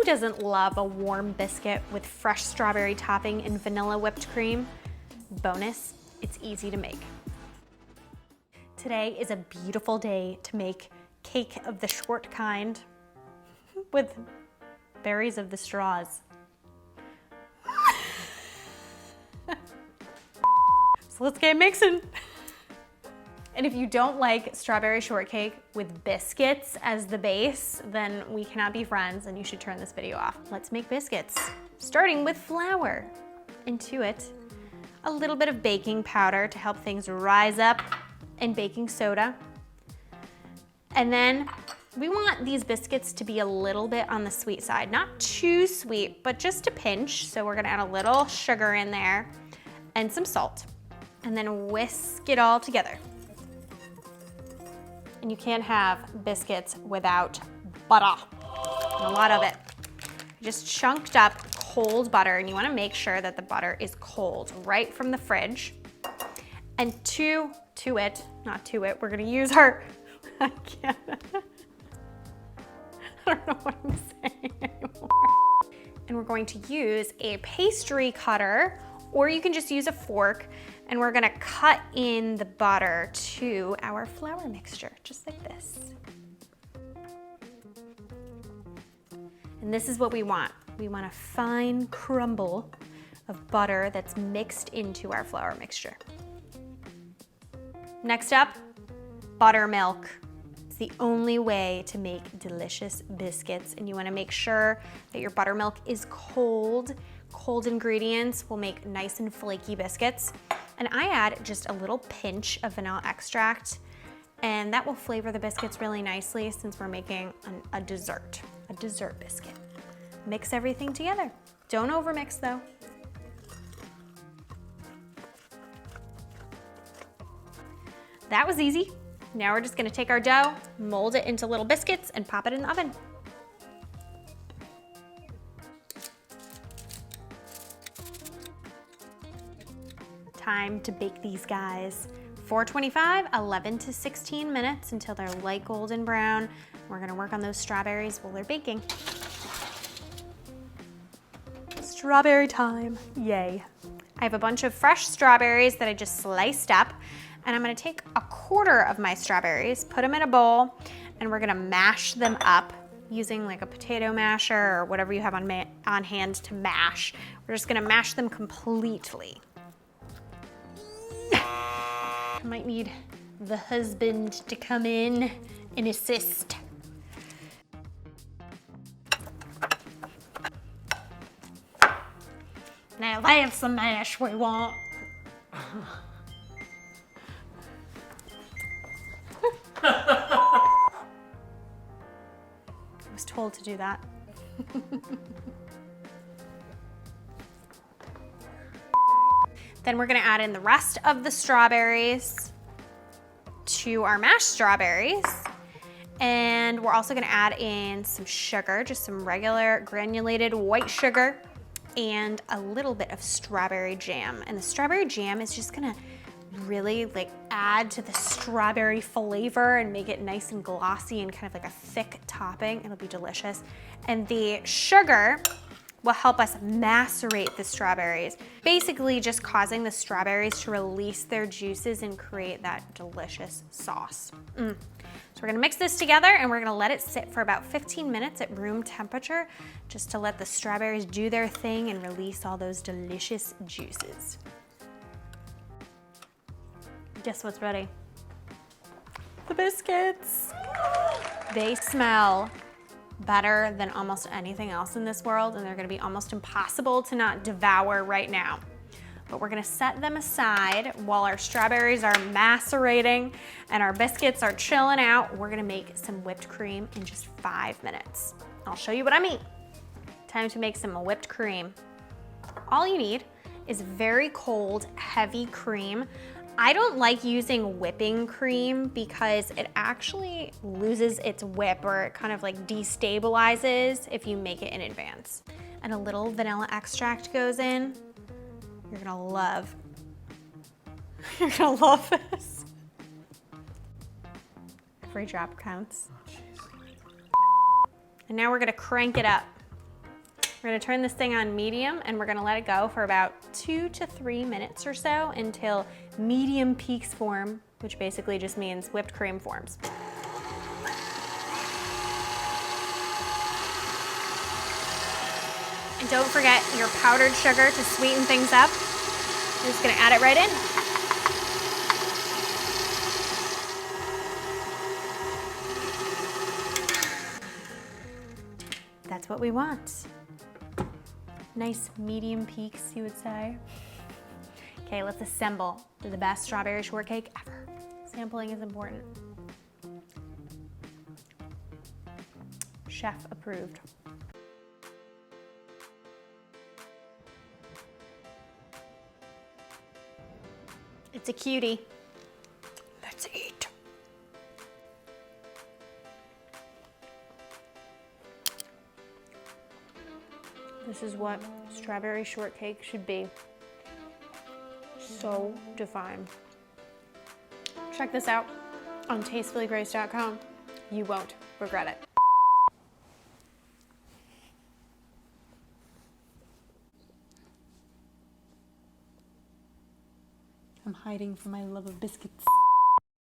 doesn't love a warm biscuit with fresh strawberry topping and vanilla whipped cream? Bonus, it's easy to make. Today is a beautiful day to make cake of the short kind with berries of the straws. So let's get mixing. And if you don't like strawberry shortcake with biscuits as the base, then we cannot be friends and you should turn this video off. Let's make biscuits. Starting with flour. Into it, a little bit of baking powder to help things rise up, and baking soda. And then we want these biscuits to be a little bit on the sweet side. Not too sweet, but just a pinch. So we're gonna add a little sugar in there and some salt. And then whisk it all together. And you can't have biscuits without butter, a lot of it. Just chunked up cold butter, and you wanna make sure that the butter is cold right from the fridge. And we're gonna use our, I don't know what I'm saying anymore. And we're going to use a pastry cutter, or you can just use a fork, and we're gonna cut in the butter to our flour mixture, just like this. And this is what we want. We want a fine crumble of butter that's mixed into our flour mixture. Next up, buttermilk. It's the only way to make delicious biscuits, and you wanna make sure that your buttermilk is cold. Cold ingredients will make nice and flaky biscuits. And I add just a little pinch of vanilla extract, and that will flavor the biscuits really nicely since we're making a dessert biscuit. Mix everything together. Don't overmix though. That was easy. Now we're just gonna take our dough, mold it into little biscuits, and pop it in the oven. Time to bake these guys. 425, 11 to 16 minutes until they're light golden brown. We're gonna work on those strawberries while they're baking. Strawberry time, yay. I have a bunch of fresh strawberries that I just sliced up, and I'm gonna take a quarter of my strawberries, put them in a bowl, and we're gonna mash them up using like a potato masher or whatever you have on hand to mash. We're just gonna mash them completely. I might need the husband to come in and assist. Now that's the mash we want. I was told to do that. Then we're gonna add in the rest of the strawberries to our mashed strawberries. And we're also gonna add in some sugar, just some regular granulated white sugar, and a little bit of strawberry jam. And the strawberry jam is just gonna really like add to the strawberry flavor and make it nice and glossy and kind of like a thick topping. It'll be delicious. And the sugar will help us macerate the strawberries, basically just causing the strawberries to release their juices and create that delicious sauce. So we're gonna mix this together, and we're gonna let it sit for about 15 minutes at room temperature, just to let the strawberries do their thing and release all those delicious juices. Guess what's ready? The biscuits. They smell better than almost anything else in this world, and they're gonna be almost impossible to not devour right now. But we're gonna set them aside while our strawberries are macerating and our biscuits are chilling out. We're gonna make some whipped cream in just 5 minutes. I'll show you what I mean. Time to make some whipped cream. All you need is very cold, heavy cream. I don't like using whipping cream because it actually loses its whip, or it kind of like destabilizes if you make it in advance. And a little vanilla extract goes in. You're gonna love this. Every drop counts. And now we're gonna crank it up. We're gonna turn this thing on medium and we're gonna let it go for about 2 to 3 minutes or so until medium peaks form, which basically just means whipped cream forms. And don't forget your powdered sugar to sweeten things up. I'm just gonna add it right in. That's what we want. Nice medium peaks, you would say. Okay, let's assemble the best strawberry shortcake ever. Sampling is important. Chef approved. It's a cutie. Let's eat. This is what strawberry shortcake should be. So defined. Check this out on tastefullygrace.com. You won't regret it. I'm hiding from my love of biscuits.